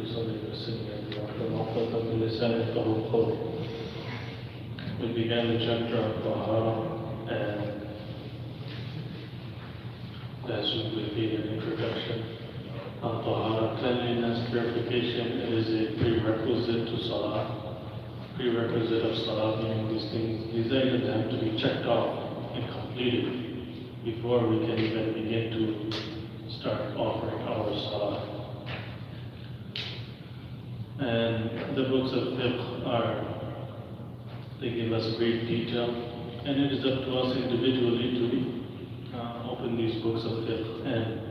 وصلي وسلم على محمد بلسان يفقهوا قولي. We began the chapter of Tahara, and as will be an introduction of Tahara, cleanliness, purification is a prerequisite to Salah. Prerequisite of Salah, meaning these items have to be checked off and completed before we can even begin to start offering our Salah. And the books of fiqh they give us great detail, and it is up to us individually to open these books of fiqh and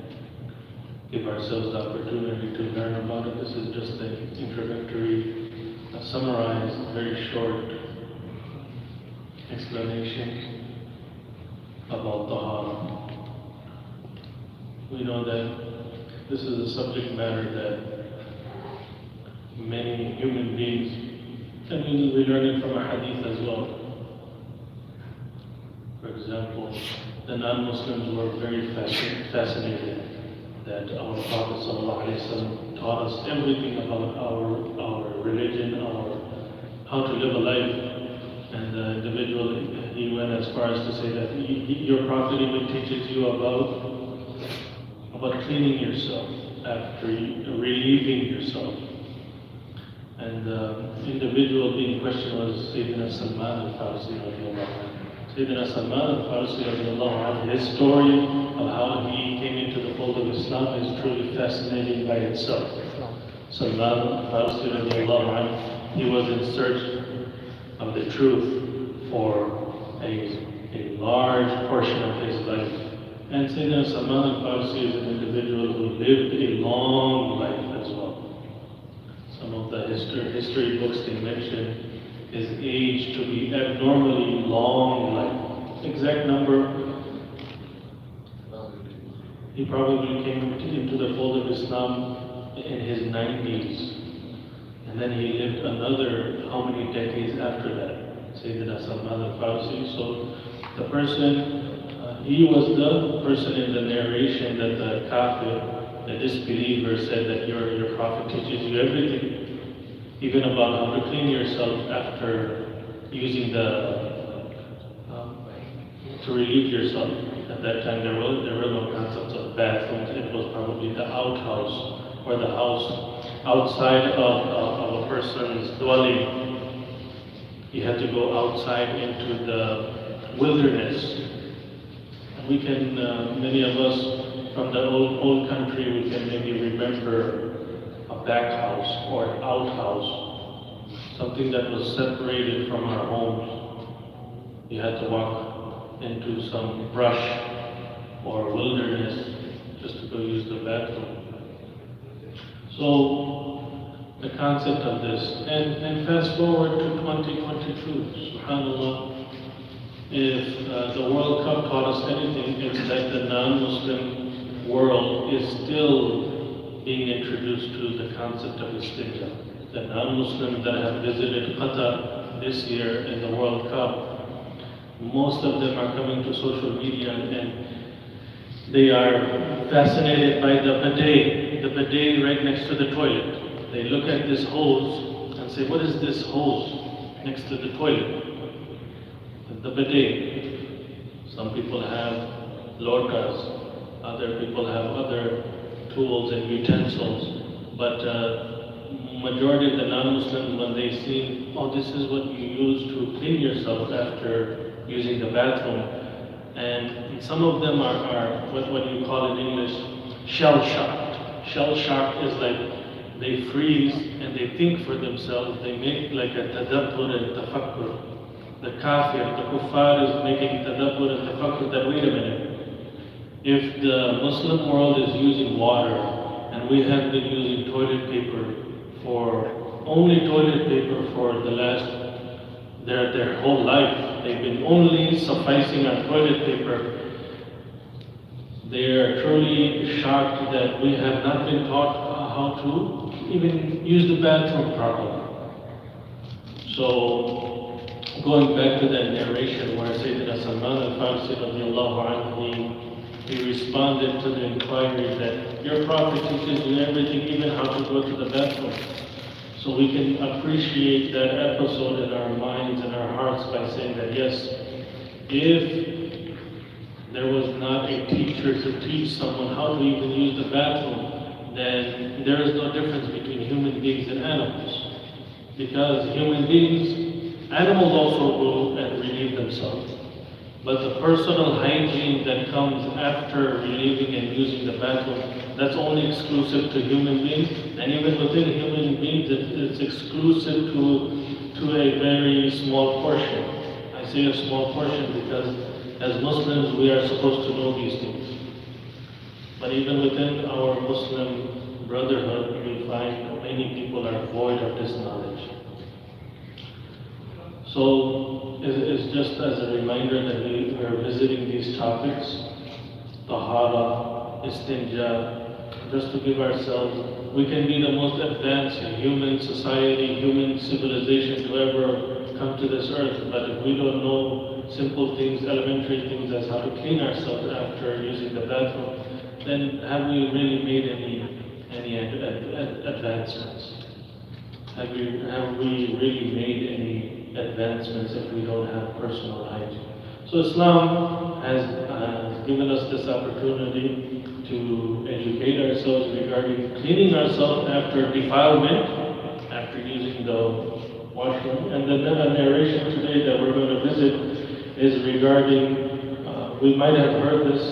give ourselves the opportunity to learn about it. This is just an introductory, summarized, very short explanation about Tahara. We know that this is a subject matter that many human beings, and we will be learning from a hadith as well. For example, the non-Muslims were very fascinated that our Prophet ﷺ taught us everything about our religion, how to live a life. And the individual, he went as far as to say that your Prophet even teaches you about cleaning yourself after relieving yourself. And the individual being questioned was Sayyidina Salman al-Farsi radiallahu anhu. Sayyidina Salman al-Farsi radiallahu anhu, his story of how he came into the fold of Islam is truly fascinating by itself. Salman al-Farsi radiallahu anhu, he was in search of the truth for a large portion of his life. And Sayyidina Salman al-Farsi is an individual who lived a long life as well. Some of the history books they mention his age to be abnormally long life. Exact number, he probably came into the fold of Islam in his 90s. And then he lived another how many decades after that? Sayyidina Salman al-Farsi. So the person, he was the person in the narration that the kafir, the disbeliever, said that your prophet teaches you everything, even about how to clean yourself after using to relieve yourself. At that time there were no concepts of bathrooms. It was probably the outhouse or the house outside of a person's dwelling. You had to go outside into the wilderness. We can, many of us from the old country, we can maybe remember a back house or an outhouse, something that was separated from our homes. You had to walk into some brush or wilderness just to go use the bathroom. So the concept of this, and fast forward to 2022, subhanAllah. If the World Cup taught us anything, it's that the non-Muslim world is still being introduced to the concept of istinja. The non-Muslims that have visited Qatar this year in the World Cup, most of them are coming to social media and they are fascinated by the bidet right next to the toilet. They look at this hose and say, what is this hose next to the toilet? The bidet. Some people have lorcas, other people have other tools and utensils, but majority of the non-Muslims, when they see, oh, this is what you use to clean yourself after using the bathroom, and some of them are what you call in English shell-shocked. Shell-shocked is like they freeze and they think for themselves, they make like a tadabbur and tafakkur. The kafir, the kuffar is making tadabbur and tafakkur that, wait a minute, if the Muslim world is using water and we have been using toilet paper only toilet paper for the last, their whole life, they've been only sufficing on toilet paper, they are truly shocked that we have not been taught how to even use the bathroom properly. So, going back to that narration where Sayyidina Salman al-Farsi radiallahu anhu, he responded to the inquiry that your Prophet teaches you everything, even how to go to the bathroom. So we can appreciate that episode in our minds and our hearts by saying that yes, if there was not a teacher to teach someone how to even use the bathroom, then there is no difference between human beings and animals. Because human beings, animals also go and relieve themselves. But the personal hygiene that comes after relieving and using the bathroom, that's only exclusive to human beings. And even within human beings, it's exclusive to a very small portion. I say a small portion because as Muslims, we are supposed to know these things. But even within our Muslim brotherhood, we find that many people are void of this knowledge. So it's just as a reminder that we are visiting these topics, tahara, istinja, just to give ourselves, we can be the most advanced human society, human civilization to ever come to this earth, but if we don't know simple things, elementary things as how to clean ourselves after using the bathroom, then have we really made any advancements? Have we really made any advancements if we don't have personal hygiene? So Islam has given us this opportunity to educate ourselves regarding cleaning ourselves after defilement, after using the washroom. And then a narration today that we're going to visit is regarding, we might have heard this,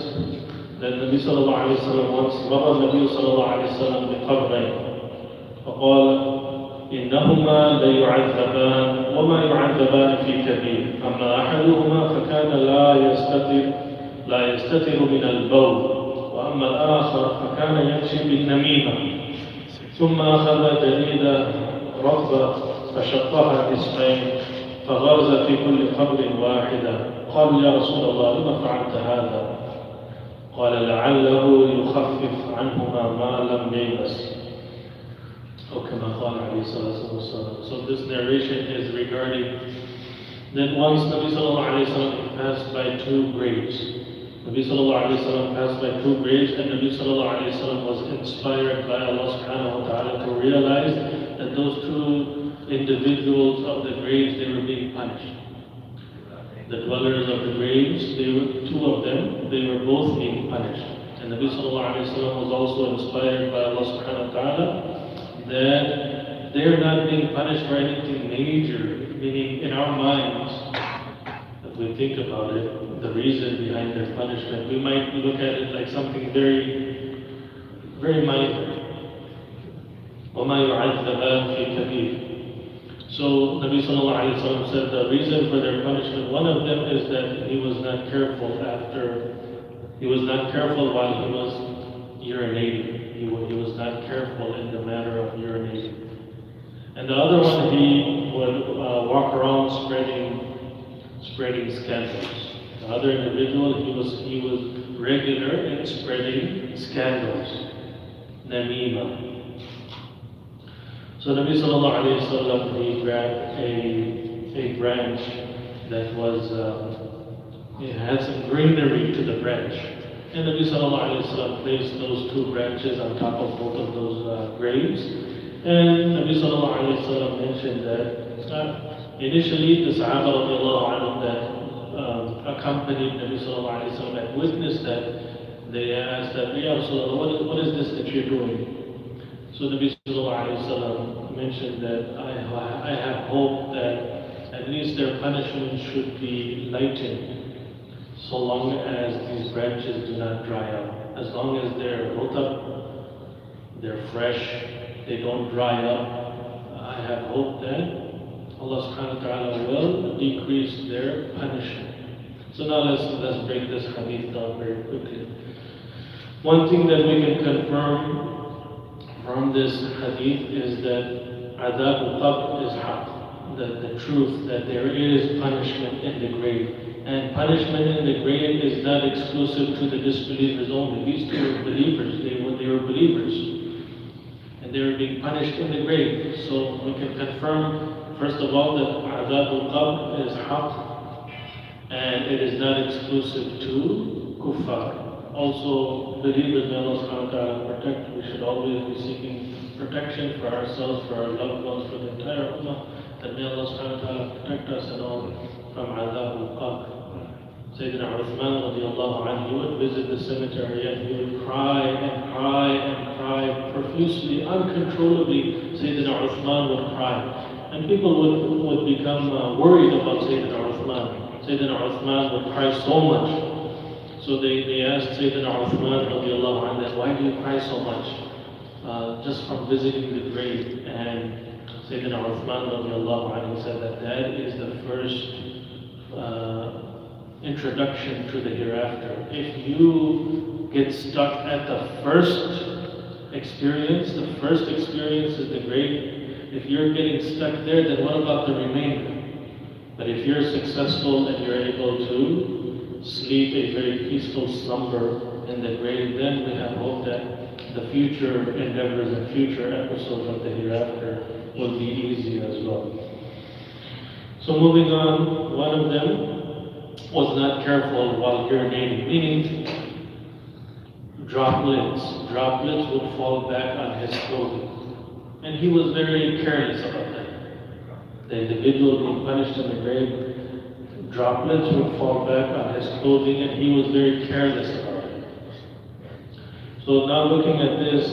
that Nabi sallallahu alayhi wa sallam once, مر النبي صلى الله عليه وسلم بقبرين فقال إنهما ليعذبان وما يعذبان في كبير أما أحدهما فكان لا يستتر من البول وأما الآخر فكان يمشي بالنميمة ثم أخذ جريدة رطبة فشقها نصفين فغرز في كل قبر واحدة قال يا رسول الله لما فعلت هذا قال لعله يخفف عنهما ما لم ييبس. So this narration is regarding that once Nabi sallallahu alayhi wa sallam passed by two graves. Nabi sallallahu alayhi wa sallam passed by two graves, and Nabi sallallahu alayhi wa sallam was inspired by Allah subhanahu wa ta'ala to realize that those two individuals of the graves, they were being punished. The dwellers of the graves, two of them, they were both being punished. And Nabi sallallahu alayhi wa sallam was also inspired by Allah subhanahu wa ta'ala that they're not being punished for anything major, meaning in our minds, if we think about it, the reason behind their punishment, we might look at it like something very, very minor. وَمَا يُعَذَّبَانِ فِي كَبِيرٍ. So Nabi sallallahu alayhi wa sallam said the reason for their punishment, one of them is that he was not careful while he was urinating. He was not careful in the matter of urinating. And the other one, he would walk around spreading scandals. The other individual, he was regular in spreading scandals, namima. So Nabi sallallahu alayhi wa sallam, he grabbed a branch that was, it had some greenery to the branch. And Nabi sallallahu alayhi wa sallam placed those two branches on top of both of those graves. And Nabi sallallahu alayhi wa sallam mentioned that initially the Sahaba radiallahu anhum that accompanied Nabi sallallahu alayhi wa sallam had witnessed that, they asked that, Ya Rasulullah, what is this that you're doing? So Nabi sallallahu alayhi wa sallam mentioned that I have hope that at least their punishment should be lightened, so long as these branches do not dry up. As long as they're rotab, they're fresh, they don't dry up, I have hope that Allah subhanahu wa ta'ala will decrease their punishment. So now let's break this hadith down very quickly. One thing that we can confirm from this hadith is that adab al-qabr is haq, the truth that there is punishment in the grave. And punishment in the grave is not exclusive to the disbelievers only. These two were believers, they were believers. And they were being punished in the grave. So we can confirm, first of all, that adab al-qabr is haq, and it is not exclusive to kuffar. Also, believers, may Allah subhanahu wa ta'ala protect. We should always be seeking protection for ourselves, for our loved ones, for the entire ummah. That may Allah subhanahu wa ta'ala protect us and all from azab al-qabr. Sayyidina Uthman radiallahu anhu, he would visit the cemetery and he would cry and cry and cry profusely, uncontrollably. Sayyidina Uthman would cry. And people would become worried about Sayyidina Uthman. Sayyidina Uthman would cry so much. So they asked Sayyidina Uthman radiallahu anhu, why do you cry so much? Just from visiting the grave. And Sayyidina Uthman radiallahu anhu said that is the first introduction to the hereafter. If you get stuck at the first experience is the grave. If you're getting stuck there, then what about the remainder? But if you're successful and you're able to sleep a very peaceful slumber in the grave, then we have hope that the future endeavors and future episodes of the hereafter will be easy as well. So moving on, one of them was not careful while urinating, meaning droplets would fall back on his clothing. And he was very careless about that. The individual being punished in the grave, droplets would fall back on his clothing, and he was very careless about it. So now looking at this,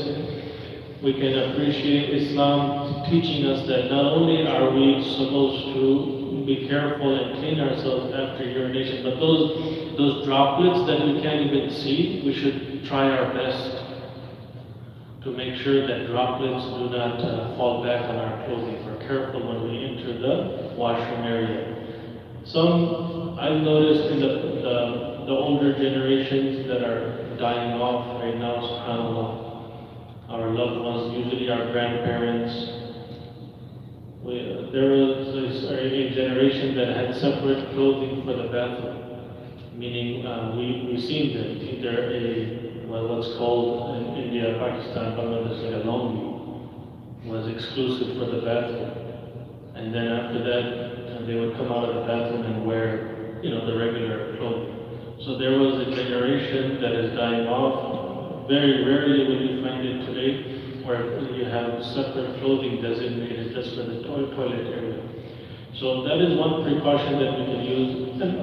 we can appreciate Islam teaching us that not only are we supposed to be careful and clean ourselves after urination, but those droplets that we can't even see, we should try our best to make sure that droplets do not fall back on our clothing. We're careful when we enter the washroom area. Some, I've noticed in the older generations that are dying off right now, subhanAllah, our loved ones, usually our grandparents. There was a generation that had separate clothing for the bathroom, meaning we've seen them, either what's called in India, Pakistan, Bangladesh, like a longi was exclusive for the bathroom. And then after that, they would come out of the bathroom and wear, the regular clothing. So there was a generation that is dying off. Very rarely will you find it today, where you have separate clothing designated just for the toilet area. So that is one precaution that we can use. And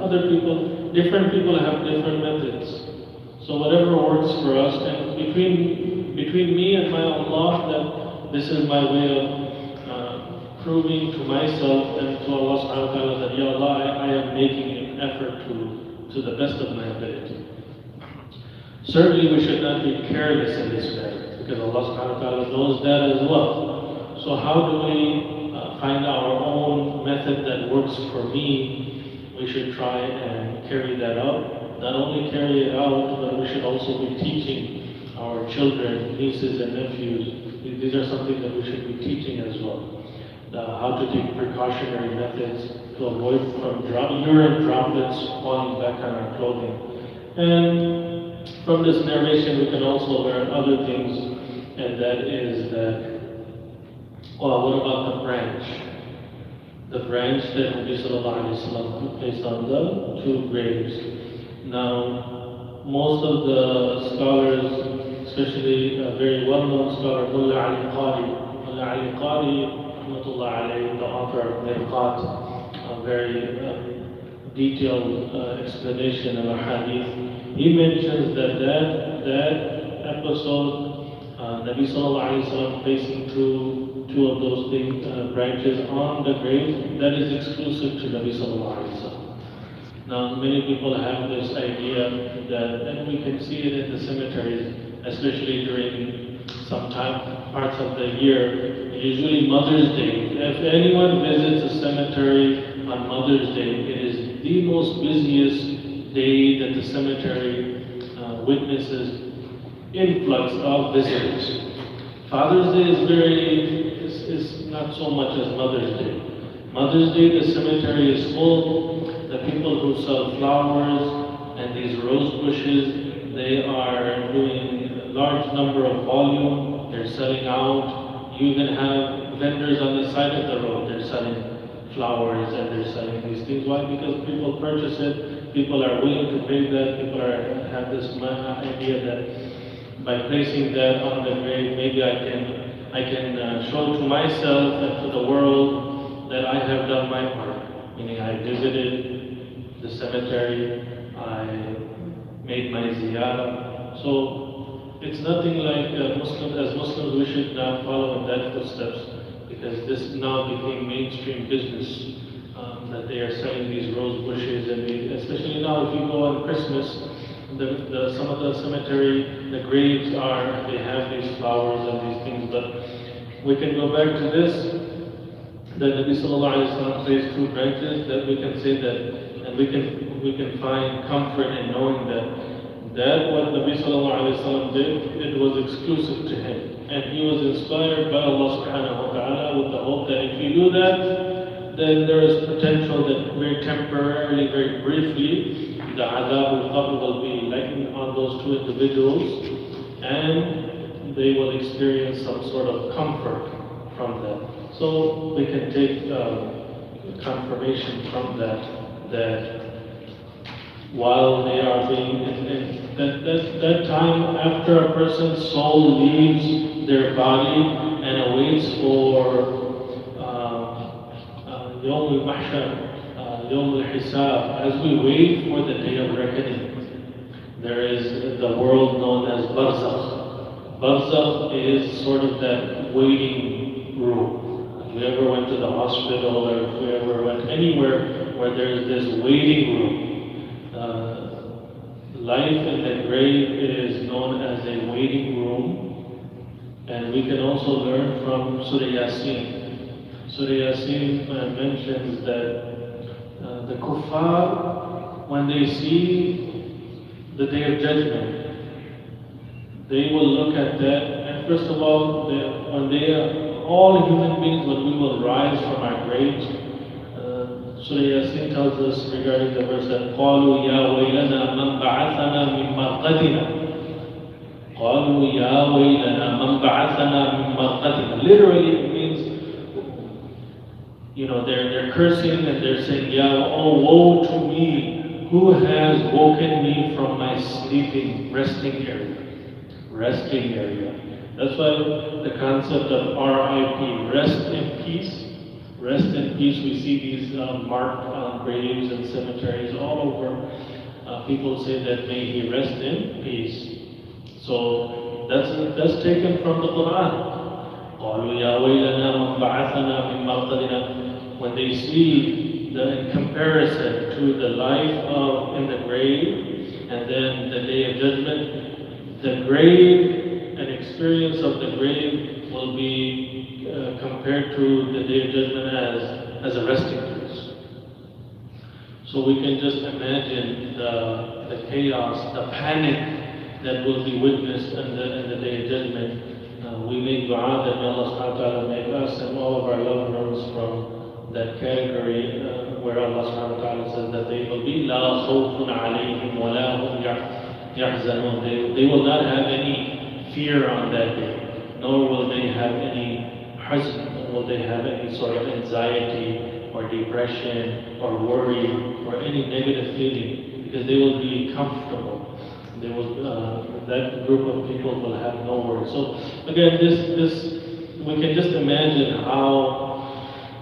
different people have different methods. So whatever works for us, and between me and my Allah, that this is my way of proving to myself and to Allah subhanahu wa ta'ala that, Ya Allah, I am making an effort to the best of my ability. Certainly we should not be careless in this matter, because Allah subhanahu wa ta'ala knows that as well. So how do we find our own method that works for me? We should try and carry that out. Not only carry it out, but we should also be teaching our children, nieces and nephews. These are something that we should be teaching as well. How to take precautionary methods to avoid urine droplets falling back on our clothing. And from this narration, we can also learn other things, and that is that, what about the branch? The branch that Nabi sallallahu alayhi wa sallam placed on the two graves. Now, most of the scholars, especially a very well-known scholar, Mullah Ali Qari, rahmatullah alayhi, the author of Mirqat, a very detailed explanation of a hadith, he mentions that episode, Nabi sallallahu alayhi wa sallam placing two of those branches on the grave, that is exclusive to Nabi sallallahu alayhi wa sallam. Now, many people have this idea and we can see it in the cemeteries, especially during some parts of the year, usually Mother's Day. If anyone visits a cemetery on Mother's Day, it is the most busiest day that the cemetery witnesses influx of visitors. Father's Day is not so much as Mother's Day. Mother's Day, the cemetery is full. The people who sell flowers and these rose bushes, they are doing a large number of volume. They're selling out. You even have vendors on the side of the road. They're selling flowers and they're selling these things. Why? Because people purchase it, people are willing to pay that, people have this idea that by placing that on the grave, maybe I can show to myself and to the world that I have done my part. Meaning I visited the cemetery, I made my ziyarah. So it's nothing like as Muslims we should not follow in that footsteps, because this now became mainstream business, that they are selling these rose bushes, and especially now if you go on Christmas, some of the cemetery, the graves they have these flowers and these things. But we can go back to this, that Nabi Sallallahu Alaihi Wasallam placed two branches, that we can say that, and we can find comfort in knowing that what Nabi Sallallahu Alaihi Wasallam did, it was exclusive to him. And he was inspired by Allah Subhanahu Wa Ta'ala with the hope that if you do that, then there is potential that very temporarily, very briefly, the adab al-qabr will be lightened on those two individuals, and they will experience some sort of comfort from that. So we can take confirmation from that while they are being in that time after a person's soul leaves their body and awaits for Yawm al-Mahshar, Yawm al-Hisab, as we wait for the day of reckoning, there is the world known as Barzakh. Barzakh is sort of that waiting room. If we ever went to the hospital, or if we ever went anywhere where there is this waiting room, life in the grave is known as a waiting room. And we can also learn from Surah Yasin. Surah Yasin mentions that the kuffar, when they see the Day of Judgment, they will look at that, and first of all, all human beings, when we will rise from our graves, Surah Yasin tells us regarding the verse that قَالُوا يَا وَيْلَنَا مَنْ بَعَثَنَا مِنْ مَرْقَدِنَا قَالُوا يَا وَيْلَنَا مَنْ بَعَثَنَا مِنْ مَرْقَدِنَا. Literally it means, they're cursing and they're saying, "Ya, oh woe to me, who has woken me from my sleeping, resting area." Resting area. That's why the concept of RIP, rest in peace. Rest in peace. We see these marked graves and cemeteries all over. People say that may he rest in peace. So that's taken from the Quran. قالوا يا ويلنا من بعثنا من مرقدنا. When they see in comparison to the life in the grave and then the Day of Judgment, the grave, an experience of the grave will be compared to the Day of Judgment as a resting place. So we can just imagine the chaos, the panic that will be witnessed in the Day of Judgment. We make dua that may Allah subhanahu wa ta'ala make us and all of our loved ones from that category where Allah subhanahu wa ta'ala says that they will be لَا خَوْفٌ عَلَيْهِمْ وَلَا هُمْ يَحْزَنُونَ. They will not have any fear on that day, nor will they have any hazn, nor will they have any sort of anxiety or depression or worry or any negative feeling, because they will be comfortable. They will, that group of people will have no worries. So again, this we can just imagine how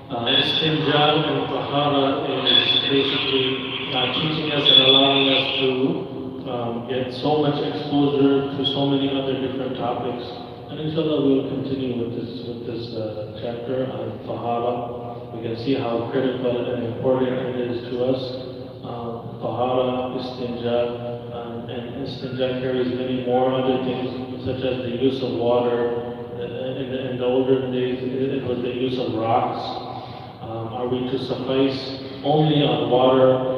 istinja and tahara is basically teaching us and allowing us to get so much exposure to so many other different topics. And inshallah we will continue with this chapter on tahara. We can see how critical and important it is to us. Tahara, istinja. And istinja carries many more other things, such as the use of water. In the older days, it was the use of rocks. Are we to suffice only on water?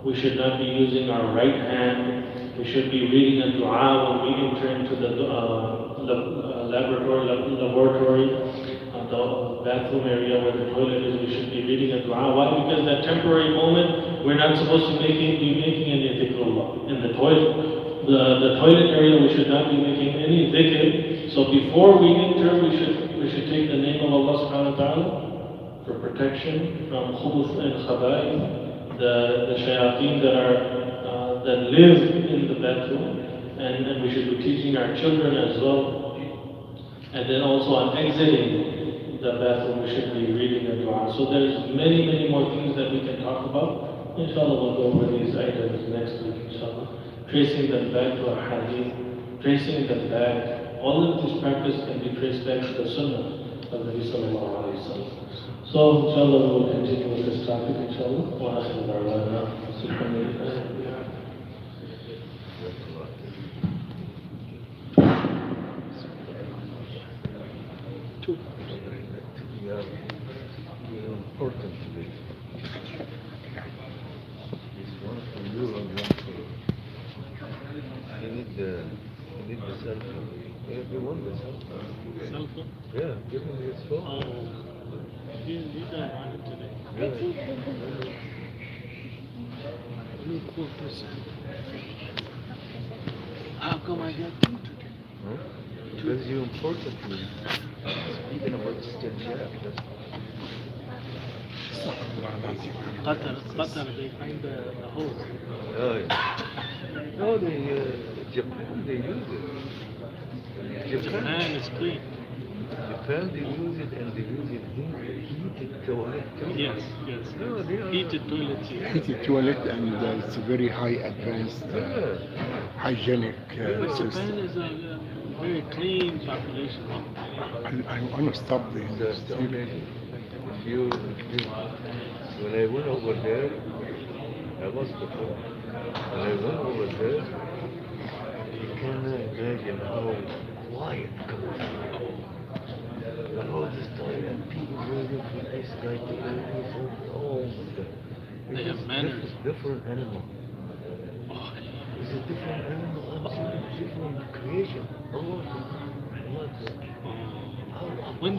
We should not be using our right hand. We should be reading a dua when we enter into the laboratory, the bathroom area where the toilet is. We should be reading a dua. Why? Because that temporary moment, we're not supposed to be making any dhikrullah. In the toilet, the toilet area, we should not be making any dhikr. So before we enter, we should take the name of Allah subhanahu wa ta'ala. for protection from khubuth and khaba'ith, the shayateen that live in the bathroom, and we should be teaching our children as well. And then also on exiting the bathroom, we should be reading the dua. So there's many, many more things that we can talk about. Inshallah, we'll go over these items next week, inshallah. Tracing them back to our hadith, tracing them back. All of this practice can be traced back to the sunnah of Nabi sallallahu alayhi wa sallam. So, inshallah, we will continue with this topic, inshallah. Wa akhiru da'wana. Subhanallah. Important to me. It's one for you and one for you. You need the cell phone. You want the cell phone? Cell phone? Yeah, give him his phone. Oh, you don't want it today. Yeah. You poor person. How come I got two today? Huh? Because you're important to me. Speaking about Sister Jack, that's Khattera, they find the hole. oh, yeah. No, Japan, they use it. Japan is clean. Japan, they use it and they use it heated toilet. Yes. No, they are. Heated toilets. Heated toilet, and it's a very high advanced hygienic But system. Japan is a very clean population. I want to stop the That's amazing. When I went over there, I was before. When I went over there, you cannot imagine how quiet comes and all this time, and people waiting for this guy to do this, and oh my God. They have manners. Different animal. Oh, It's a different animal, absolutely different creation. Allah. when did